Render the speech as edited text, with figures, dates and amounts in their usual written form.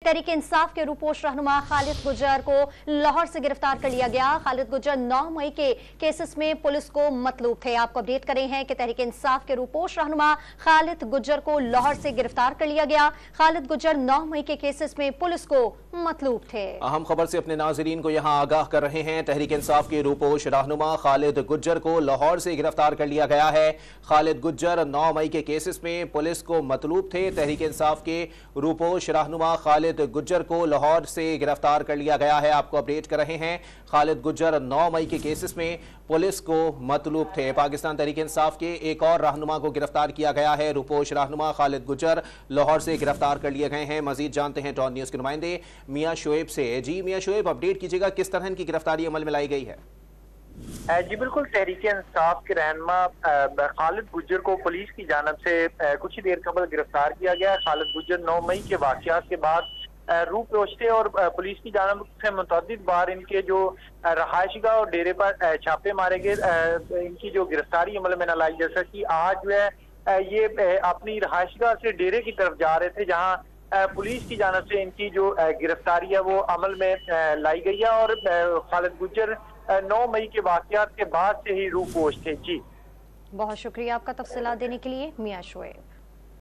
तहरीक इंसाफ के रूपोश रहनुमा खालिद गुज्जर को लाहौर से गिरफ्तार कर लिया गया। खालिद गुज्जर 9 मई के केसेस में पुलिस को मतलूब थे। आपको अपडेट कर रहे हैं कि तहरीक इंसाफ के रूपोश रहनुमा खालिद गुज्जर को लाहौर से गिरफ्तार कर लिया गया। खालिद गुज्जर 9 मई के केसेस में पुलिस को मतलूब थे। अहम खबर से अपने नाजरीन को यहां आगाह कर रहे हैं। तहरीक इंसाफ के रूपोश रहनुमा खालिद गुज्जर को लाहौर से गिरफ्तार कर लिया गया है। खालिद गुज्जर 9 मई के केसेस में पुलिस को मतलूब थे। तहरीक इंसाफ के रूपोश रहनुमा खालिद गुज्जर को लाहौर से गिरफ्तार कर लिया गया है। आपको अपडेट कर रहे हैं। खालिद गुज्जर 9 मई के केसेस में पुलिस को मतलूब थे। पाकिस्तान तहरीक इंसाफ के एक और रहनुमा को गिरफ्तार किया गया है। रूपोश रहनुमा खालिद गुज्जर लाहौर से गिरफ्तार कर लिए गए हैं। मजीद जानते हैं टॉन न्यूज के नुमाइंदे मियां शुएब से। जी मियां शुएब, अपडेट कीजिएगा, किस तरह की गिरफ्तारी अमल में लाई गई है? जी बिल्कुल, तहरीक इंसाफ के रहनुमा खालिद गुज्जर को पुलिस की जानब से कुछ ही देर कबल गिरफ्तार किया गया। खालिद गुज्जर 9 मई के वाकयात के बाद रूपोश थे और पुलिस की जानब से मुतअद्दिद बार इनके जो रहायशगाह और डेरे पर छापे मारे गए। इनकी जो गिरफ्तारी अमल में न लाई, जैसा कि आज जो है ये अपनी रहायशगाह से डेरे की तरफ जा रहे थे, जहाँ पुलिस की जानब से इनकी जो गिरफ्तारी है वो अमल में लाई गई है। और खालिद गुज्जर 9 मई के वाकयात के बाद से ही रूपोश थे। जी बहुत शुक्रिया आपका तफसीलात देने के लिए मियां शुएब।